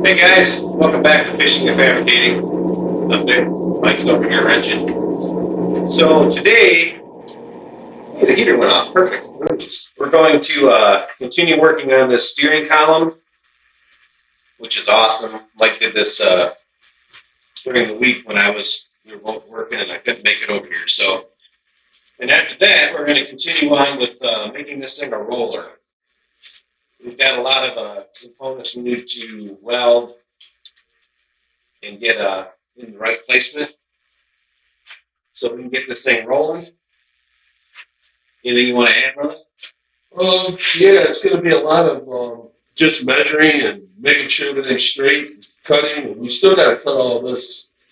Hey guys, welcome back to Fishing and Fabricating. Update. Mike's over here wrenching. So today, the heater went off. Perfect. We're going to continue working on this steering column, which is awesome. Mike did this during the week when we were both working and I couldn't make it over here. So, and after that, we're going to continue on with making this thing a roller. We've got a lot of components we need to weld and get in the right placement so we can get this thing rolling. Anything you want to add, brother? Yeah, it's going to be a lot of just measuring and making sure everything's straight, cutting. And we still got to cut all this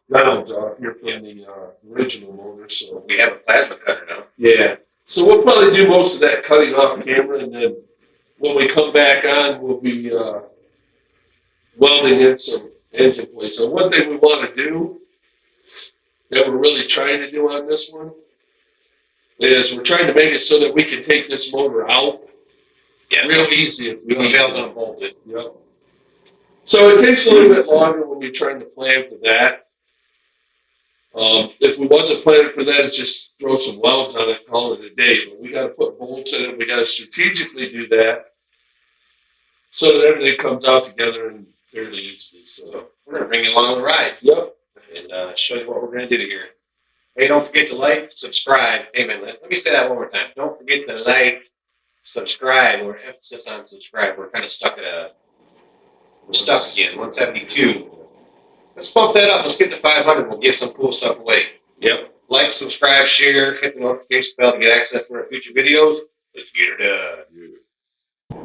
round off here from the original motor. So We have a plasma cutter now. yeah, so we'll probably do most of that cutting off camera, and then when we come back on, we'll be welding in some engine plates. So one thing we want to do that we're really trying to do on this one is we're trying to make it so that we can take this motor out real easy if we We need weld to. and bolt it. Yep. So it takes a little bit longer when you're trying to plan for that. If we wasn't planning for that, it's just throw some welds on it and call it a day. But we got to put bolts in it. We got to strategically do that so that everything comes out together and fairly easily. So, We're going to bring you along the ride yep. and show you what we're going to do here. Hey, don't forget to like, subscribe. Hey, man, let me say that one more time. Don't forget to like, subscribe. We're emphasis on subscribe. We're kind of stuck again, 172. Let's bump that up. Let's get to 500. We'll give some cool stuff away. Yep. Like, subscribe, share, hit the notification bell to get access to our future videos. Let's get her done.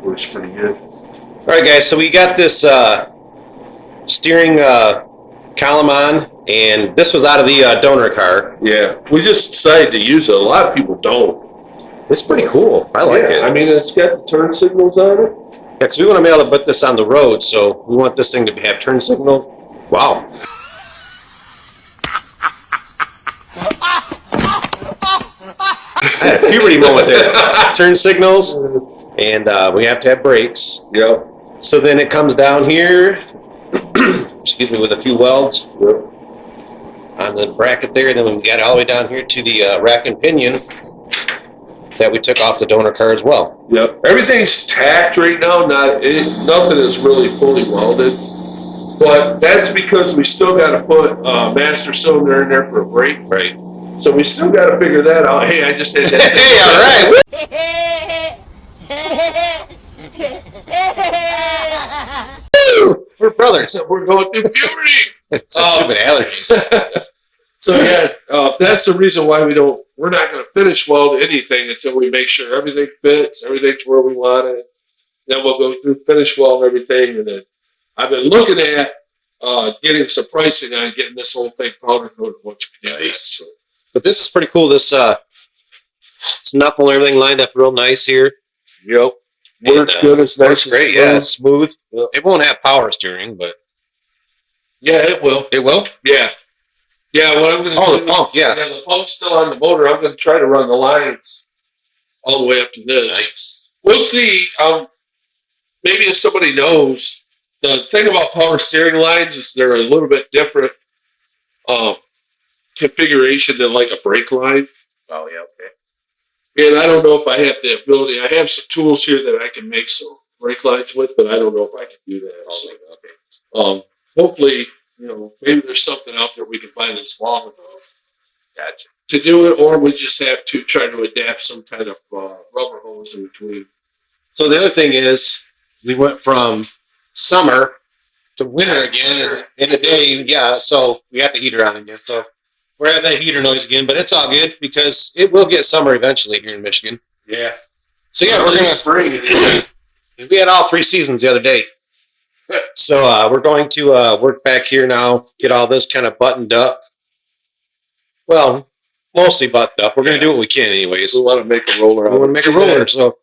Works pretty good. All right, guys. So we got this steering column on, and this was out of the donor car. Yeah. We just decided to use it. A lot of people don't. It's pretty cool. I like it. I mean, it's got the turn signals on it. Yeah, because we want to be able to put this on the road, so we want this thing to have turn signal. Wow. I had a puberty moment there. Turn signals, and we have to have brakes. Yep. So then it comes down here, excuse me, with a few welds Yep. on the bracket there. Then we got it all the way down here to the rack and pinion that we took off the donor car as well. Yep. Everything's tacked right now. Nothing is really fully welded. But that's because we still got to put a master cylinder in there for a brake. Right. So we still got to figure that out. Hey, I just had that. Hey, all right. We're brothers. We're going through puberty. It's stupid allergies. So yeah, that's the reason why we're not going to finish weld anything until we make sure everything fits, everything's where we want it. Then we'll go through finish weld everything, and then I've been looking at getting some pricing on getting this whole thing powder coated once we do this. So, But this is pretty cool. This knuckle and everything lined up real nice here. yep, works And, good. It's nice. Works and great. Yeah, it's smooth. smooth. Yep. It won't have power steering, but Yeah, it will. it will. Yeah, yeah. What I'm going to Oh, do? the pump. Yeah. The pump's still on the motor. I'm going to try to run the lines all the way up to this. Nice. We'll see. Maybe if somebody knows, the thing about power steering lines is they're a little bit different configuration than like a brake line. Oh yeah. Okay. And I don't know if I have the ability. I have some tools here that I can make some brake lines with, but I don't know if I can do that. So, Okay. hopefully, maybe there's something out there we can find that's long enough Gotcha. to do it, or we just have to try to adapt some kind of rubber hose in between. So the other thing is, we went from summer to winter again in a day. Yeah. So we got the heater on again. So we're having that heater noise again, but it's all good because it will get summer eventually here in Michigan. Yeah. So yeah, we're Early gonna. spring. We had all 3 seasons the other day. So we're going to work back here now, get all this kind of buttoned up. Well, mostly buttoned up. We're going to do what we can anyways. We want to make a roller. We want to make a roller, so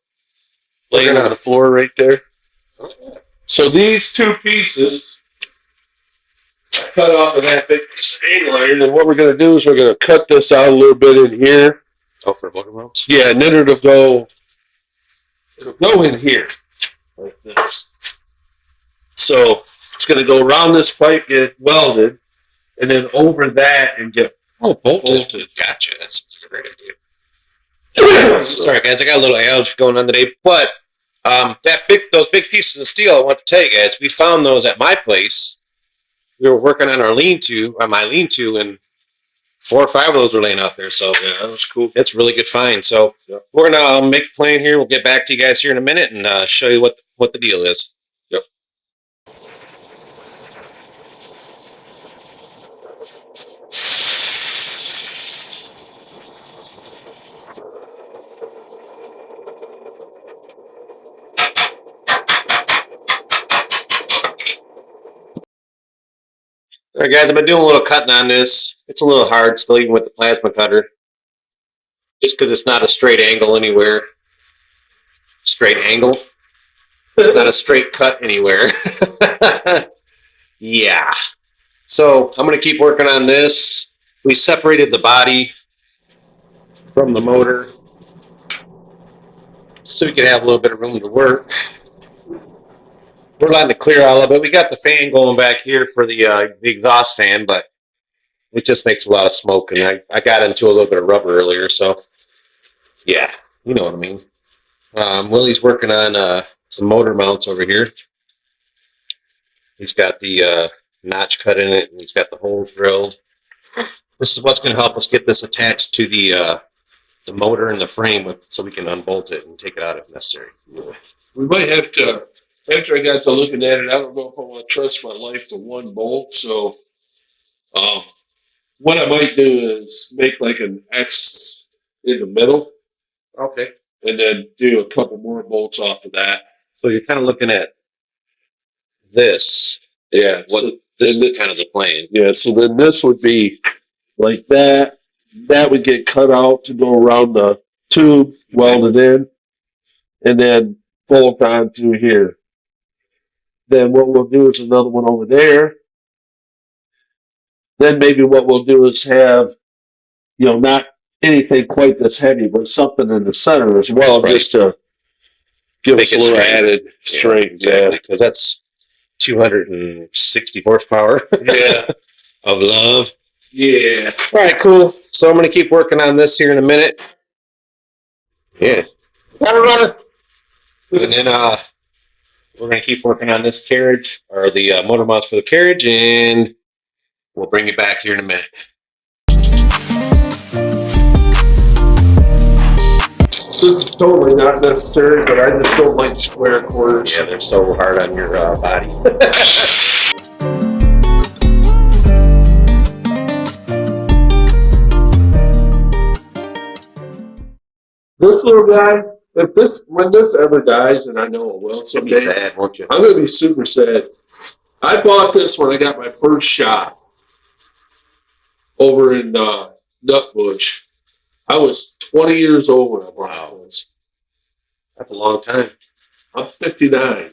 Laying on the floor right there. So these two pieces I cut off of that big piece of angle iron, and what we're going to do is we're going to cut this out a little bit in here. Oh, for motor mounts? Yeah, and then it'll go in here like this. So it's going to go around this pipe, get welded, and then over that and get bolted. Gotcha. That's a great idea. Sorry, guys. I got a little allergy going on today, but those big pieces of steel I want to tell you guys, we found those at my place. We were working on our lean-to, and 4 or 5 of those were laying out there. So Yeah, that was cool. it's a really good find. So we're gonna make a plan here. We'll get back to you guys here in a minute and show you what the deal is. Yep. All right, guys, I've been doing a little cutting on this. It's a little hard still, even with the plasma cutter, just because it's not a straight angle anywhere. Straight angle. It's not a straight cut anywhere. Yeah. So I'm going to keep working on this. We separated the body from the motor so we could have a little bit of room to work. We're letting it clear all of it. We got the fan going back here for the exhaust fan, but it just makes a lot of smoke. And I got into a little bit of rubber earlier, so yeah, you know what I mean. Willie's working on some motor mounts over here. He's got the notch cut in it, and he's got the holes drilled. This is what's going to help us get this attached to the motor and the frame, so we can unbolt it and take it out if necessary. We might have to, after I got to looking at it, I don't know if I want to trust my life to one bolt. So what I might do is make like an X in the middle. Okay. And then do a couple more bolts off of that. So you're kind of looking at this. Yeah. This is kind of the plan. Yeah. So then this would be like that. That would get cut out to go around the tube, welded in, and then bolt onto here. Then what we'll do is another one over there. Then maybe what we'll do is have, not anything quite this heavy, but something in the center as well, Right. just to give Make us a it little straight. added strength. Exactly, because that's 260 horsepower Yeah. of love. Yeah. All right, cool. So I'm going to keep working on this here in a minute. Yeah. Got a runner. And then we're going to keep working on this carriage, or the motor mounts for the carriage, and we'll bring you back here in a minute. This is totally not necessary, but I just don't like square quarters. Yeah, they're so hard on your body. This little guy, when this ever dies, and I know it will You'll be someday, sad, won't you? I'm going to be super sad. I bought this when I got my first shop over in Nutbush. I was 20 years old when I bought this. That's a long time. I'm 59.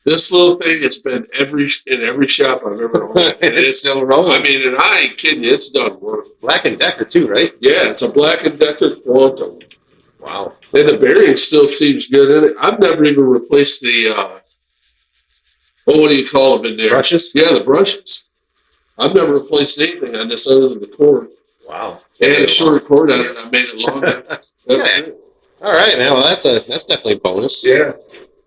This little thing has been in every shop I've ever owned. And It's still rolling. I mean, and I ain't kidding you, it's done work. Black & Decker too, right? Yeah, it's a Black & Decker Quantum. Wow. And the bearing still seems good in it. I've never even replaced the, what do you call them in there? Brushes? Yeah, the brushes. I've never replaced anything on this other than the cord. Wow. And a short cord on it, I made it longer. That's it. All right, man. Well, that's definitely a bonus. Yeah.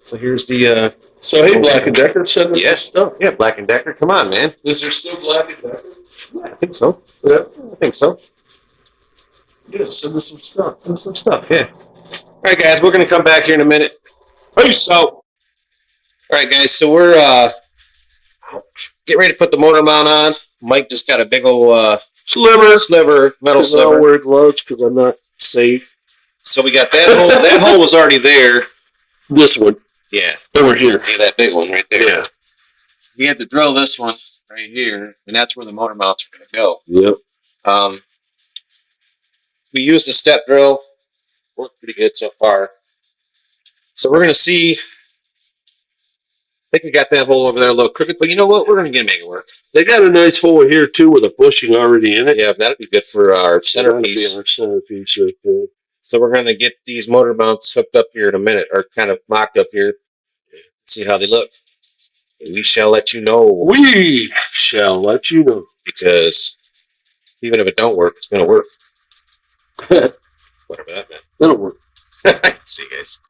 So here's the So, hey, Black & Decker, send us some stuff. yeah, Black & Decker. Come on, man. Is there still Black & Decker? Yeah, I think so. Yeah. I think so. Yeah, send us some stuff. There's some stuff, yeah. All right, guys, we're gonna come back here in a minute. Peace out. All right, guys. So we're getting ready to put the motor mount on. Mike just got a big old sliver, metal I'll sliver. wear gloves because I'm not safe. So we got that hole. That hole was already there. This one. Yeah, Over here. yeah, that big one right there. Yeah. We had to drill this one right here, and that's where the motor mounts are gonna go. Yep. We used a step drill. Worked pretty good so far. So we're gonna see. I think we got that hole over there a little crooked, but you know what? We're gonna make it work. They got a nice hole here, too, with a bushing already in it. Yeah, that'd be good for our Centerpiece. centerpiece. Our centerpiece right there. So we're gonna get these motor mounts hooked up here in a minute, or kind of mocked up here. See how they look. We shall let you know We shall let you know. because even if it don't work, it's gonna work. Whatever that meant. That'll work. See you guys.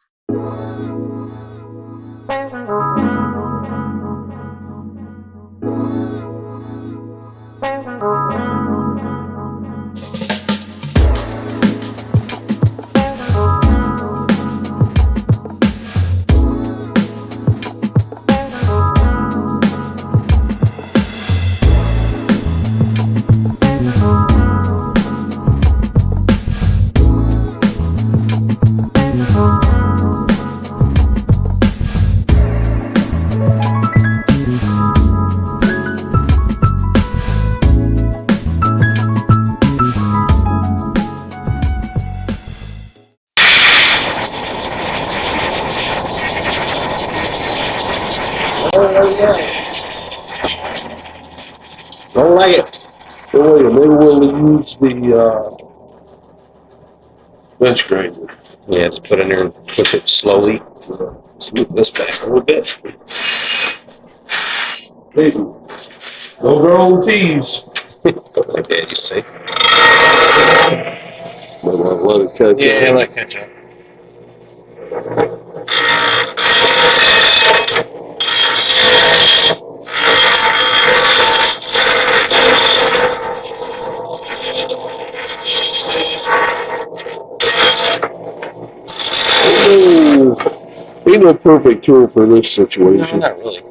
Don't like it. Oh, yeah, maybe we'll use the bench grinder. Yeah, just put it in there and push it slowly. Smooth this back a little bit. Maybe. No guarantees. Like that, you say. Might want to let it catch Yeah, up. like catch up. Oh, ain't no perfect tool for this No, situation. not really.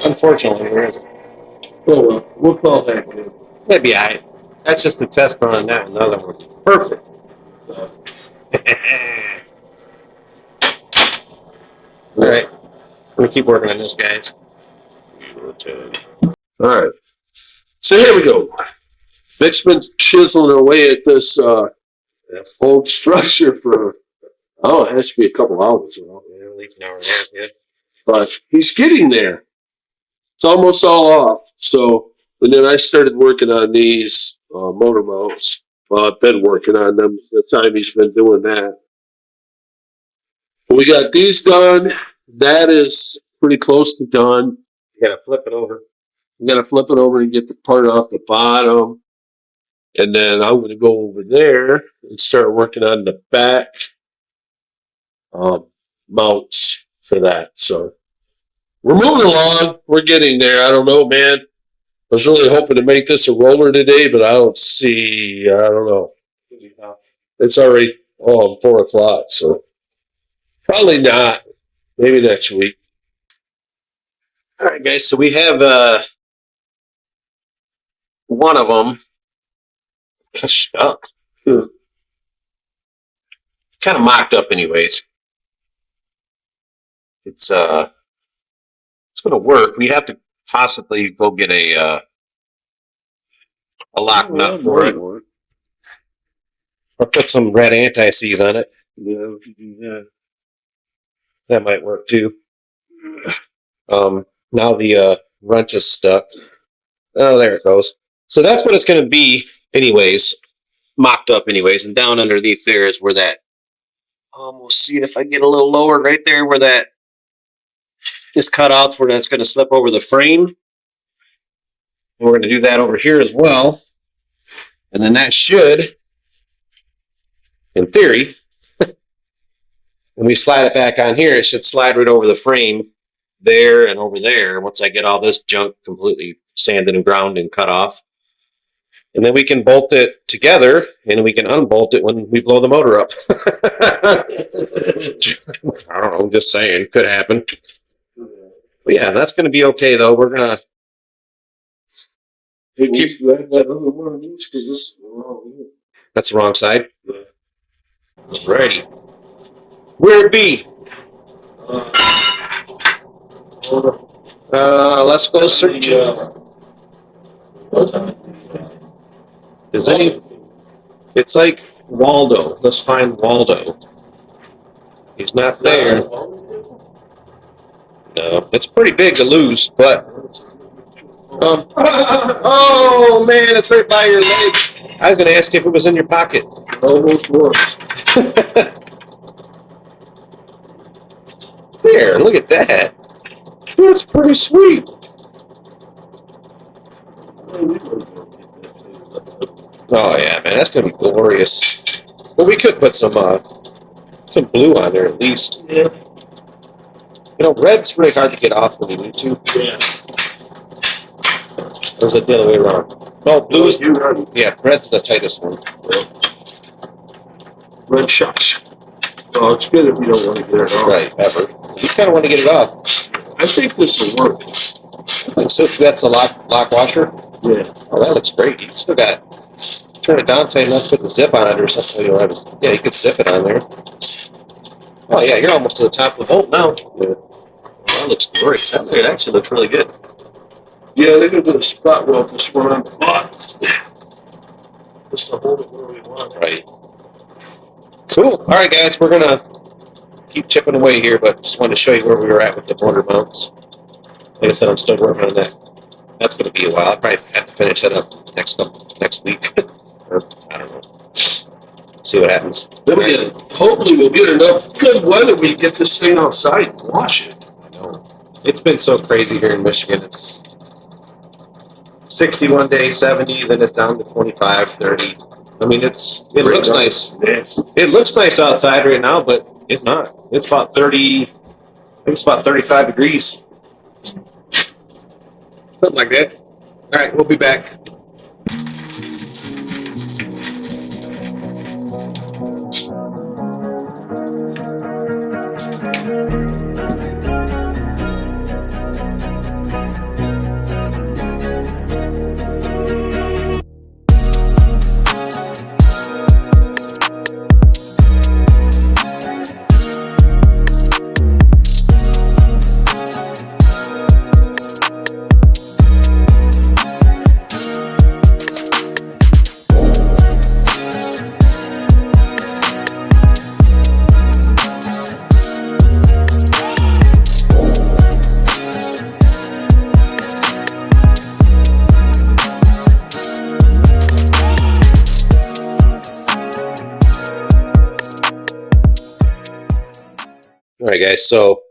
Unfortunately, there isn't. Oh, well, we'll call that good. That'd be alright. That's just the test run on that, and the other one. Perfect. Alright. I'm gonna keep working on this, guys. All right. So here we go. Vic's been chiseling away at this old structure for, it has to be a couple hours now. Yeah, at least an hour and a half, yeah. But he's getting there. It's almost all off. So, and then I started working on these motor mounts. Well, I've been working on them the time he's been doing that. We got these done. That is pretty close to done. You gotta flip it over. I'm going to flip it over and get the part off the bottom. And then I'm going to go over there and start working on the back mounts for that. So we're moving along. We're getting there. I don't know, man. I was really hoping to make this a roller today, but I don't know. It's already 4 o'clock, so probably not. Maybe next week. Alright, guys, so we have one of them stuck. Kind of mocked up, anyways. It's gonna work. We have to possibly go get a lock nut for it, or put some red anti-seize on it. Yeah, that might work too. Now the wrench is stuck. Oh, there it goes. So that's what it's going to be, anyways. Mocked up, anyways, and down underneath there is where that. We'll see it if I get a little lower, right there where that is cut out, where that's going to slip over the frame. And we're going to do that over here as well, and then that should, in theory, when we slide it back on here, it should slide right over the frame there and over there once I get all this junk completely sanded and ground and cut off. And then we can bolt it together and we can unbolt it when we blow the motor up. I don't know, I'm just saying, could happen. But yeah, that's going to be okay though. We're going to keep that other one of these because this is wrong. That's the wrong side. Alrighty. Where it be? Let's go search. Is any? It's like Waldo. Let's find Waldo. He's not there. No, it's pretty big to lose, but. Oh man, it's right by your leg. I was going to ask if it was in your pocket. Almost was. There, look at that. That's pretty sweet. Oh yeah, man, that's gonna be glorious. Well, we could put some blue on there at least. Yeah. You know, red's really hard to get off when you need to. Yeah. Or is it the other way around? No, blue is. You're right. Yeah, red's the tightest one. Red shucks. Oh, it's good if you don't want to get it off. Right, ever. You kind of want to get it off. I think this will work. So that's a lock washer. Yeah. Oh, that looks great. You still got turn it down, tight enough, put the zip on it or something. You'll have yeah, you could zip it on there. Oh yeah, you're almost to the top of the bolt now. Yeah. That looks great. That actually looks really good. Yeah, they're gonna do a spot weld this one on the bottom. Just to hold it where we want. Right. Cool. All right, guys, we're gonna keep chipping away here, but just wanted to show you where we were at with the motor mounts. Like I said, I'm still working on that. That's gonna be a while. I'll probably have to finish that up next week, or I don't know. See what happens. Then we get it. Hopefully, we'll get enough good weather. We can get this thing outside and wash it. I know. It's been so crazy here in Michigan. It's 60 one day, 70, then it's down to 25, 30. I mean, it looks nice. Yes. It looks nice outside right now, but it's not. It's about 30, I think it's about 35 degrees. Something like that. All right, we'll be back. All right, guys, so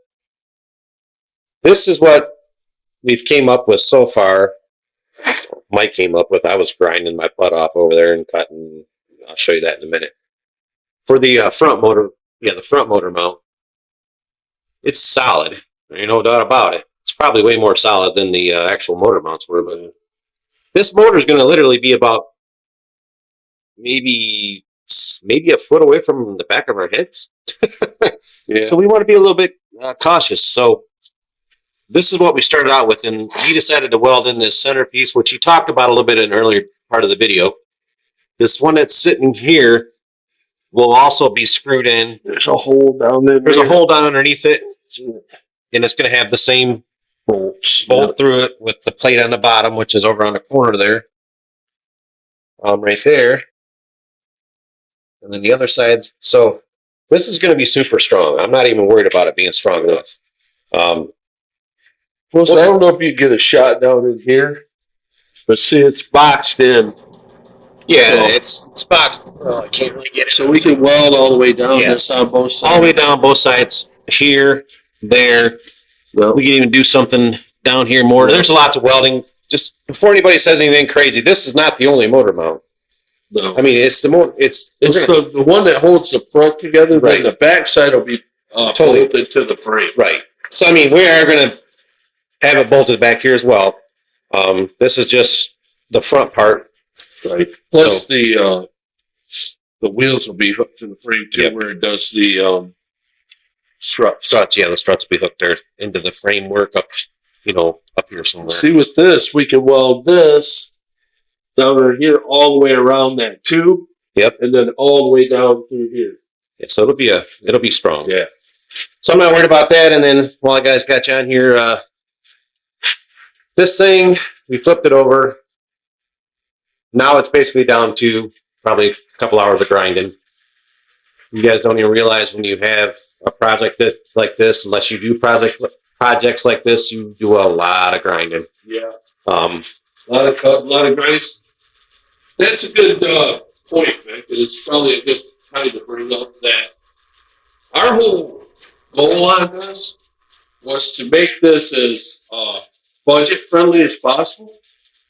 this is what we've came up with so far. Mike came up with. I was grinding my butt off over there and cutting. I'll show you that in a minute. For the front motor, the front motor mount, it's solid. There's no doubt about it. It's probably way more solid than the actual motor mounts were, but this motor is going to literally be about maybe a foot away from the back of our heads. Yeah. So we want to be a little bit cautious. So this is what we started out with, and he decided to weld in this centerpiece, which he talked about a little bit in an earlier part of the video. This one that's sitting here will also be screwed in. There's a hole down there. There's a hole down underneath it, and it's going to have the same bolt through it with the plate on the bottom, which is over on the corner there. Right there. And then the other side. So this is going to be super strong. I'm not even worried about it being strong enough. Plus, I don't know if you get a shot down in here, but see, it's boxed in. Yeah, it's boxed. Oh, I can't really get it. So we can weld all the way down this on both sides. All the way down both sides. Here, there. No. We can even do something down here more. No. There's lots of welding. Just before anybody says anything crazy, this is not the only motor mount. No. I mean, it's the more. It's the one that holds the front together. Right. Then the back side will be Totally. bolted to the frame. Right. So I mean, we are going to have it bolted back here as well. This is just the front part. Right. Plus the wheels will be hooked to the frame too, Yep. where it does the struts. Struts, yeah, the struts will be hooked there into the framework up here somewhere. See, with this, we can weld this down right here all the way around that tube. Yep. And then all the way down through here. Yeah, so it'll be strong. Yeah. So I'm not worried about that. And then while I guys got you on here, this thing, we flipped it over. Now it's basically down to probably a couple hours of grinding. You guys don't even realize when you have a project like this, unless you do projects like this, you do a lot of grinding. Yeah. Um, A lot of grinds. That's a good point, man, because it's probably a good time to bring up that our whole goal on this was to make this as budget friendly as possible.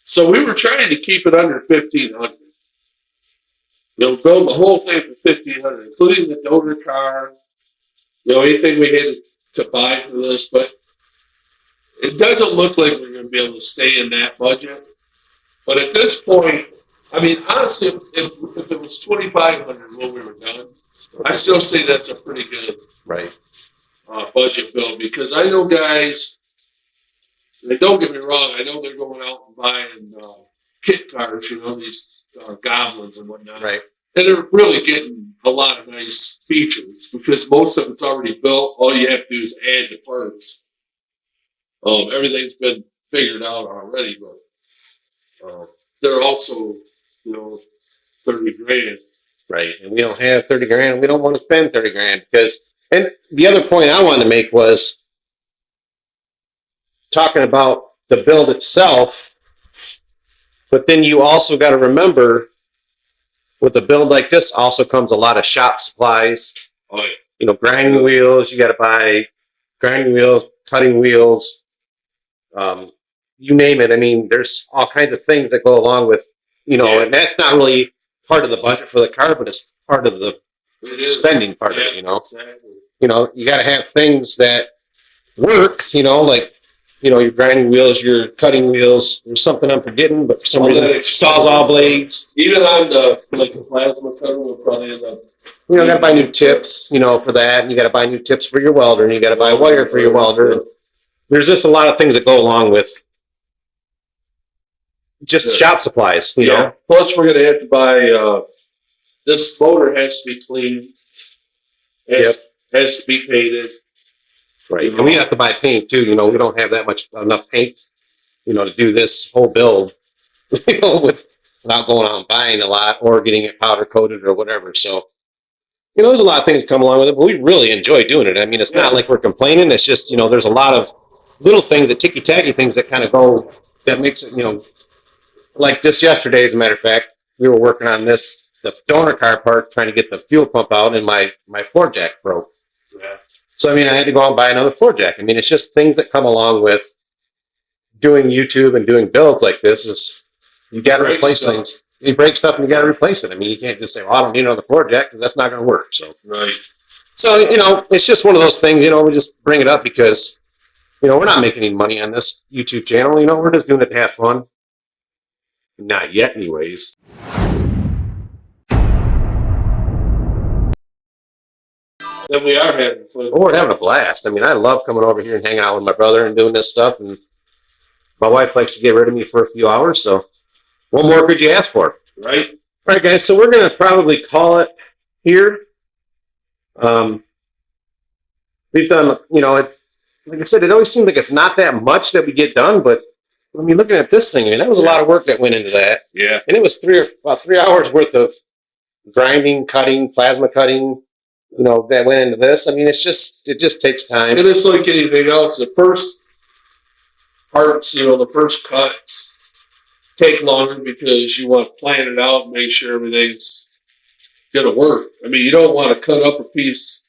So we were trying to keep it under 1,500. Build the whole thing for 1,500, including the donor car. Anything we had to buy for this, but it doesn't look like we're going to be able to stay in that budget. But at this point, I mean, honestly, if it was 2,500 when we were done, I still say that's a pretty good budget build, because I know guys. And don't get me wrong, I know they're going out and buying kit cars, these goblins and whatnot. Right. And they're really getting a lot of nice features because most of it's already built. All you have to do is add the parts. Everything's been figured out already, but they're also, 30 grand. Right. And we don't have 30 grand. We don't want to spend 30 grand because, and the other point I wanted to make was talking about the build itself, but then you also got to remember with a build like this also comes a lot of shop supplies. Oh, yeah. Grinding wheels, you got to buy grinding wheels, cutting wheels, you name it. I mean, there's all kinds of things that go along with, and that's not really part of the budget for the car, but it's part of the spending part of it, Exactly. You got to have things that work, like, your grinding wheels, your cutting wheels. There's something I'm forgetting, but for some reason, sawzall blades. Even on the plasma cutter, we'll probably end up. Got to buy new tips, for that. And you got to buy new tips for your welder, and you got to buy wire for your welder. And there's just a lot of things that go along with just shop supplies, you know. Plus, we're going to have to buy. This motor has to be cleaned. Has to be painted. Right. And we have to buy paint too. We don't have that much enough paint, to do this whole build, without going out and buying a lot or getting it powder coated or whatever. So, there's a lot of things that come along with it, but we really enjoy doing it. I mean, it's not like we're complaining. It's just, there's a lot of little things, the ticky-tacky things that kind of go, that makes it, like just yesterday, as a matter of fact, we were working on the donor car part, trying to get the fuel pump out, and my floor jack broke. Yeah. So, I had to go out and buy another floor jack. It's just things that come along with doing YouTube and doing builds like this is you got to replace things. You break stuff and you got to replace it. You can't just say, well, I don't need another floor jack because that's not going to work. So, right. So, it's just one of those things, we just bring it up because, we're not making any money on this YouTube channel. We're just doing it to have fun. Not yet, anyways. Then we are having fun. Oh, we're having a blast. I love coming over here and hanging out with my brother and doing this stuff. And my wife likes to get rid of me for a few hours. So, what more could you ask for? Right. All right, guys. So we're going to probably call it here. We've done, like I said, it always seems like it's not that much that we get done. But looking at this thing, that was a lot of work that went into that. Yeah. And it was about 3 hours worth of grinding, cutting, plasma cutting. That went into this. It just takes time. And it's like anything else. The first parts, the first cuts take longer because you want to plan it out and make sure everything's going to work. You don't want to cut up a piece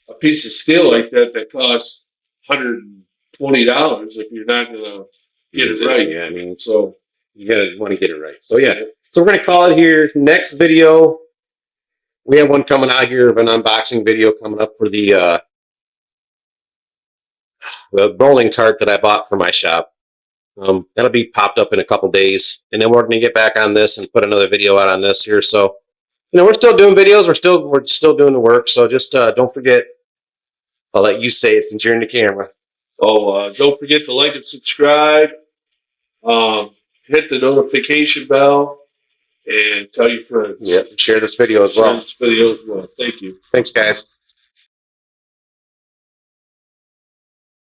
of steel like that costs $120 if you're not going to get it right. Yeah, so you want to get it right. So, yeah. So we're going to call it here. Next video. We have one coming out here of an unboxing video coming up for the rolling cart that I bought for my shop. That'll be popped up in a couple days, and then we're going to get back on this and put another video out on this here. So, we're still doing videos. We're still doing the work. So just don't forget. I'll let you say it since you're in the camera. Oh, don't forget to like and subscribe. Hit the notification bell. And tell your friends. Yep. Share this video as well. Thank you. Thanks, guys.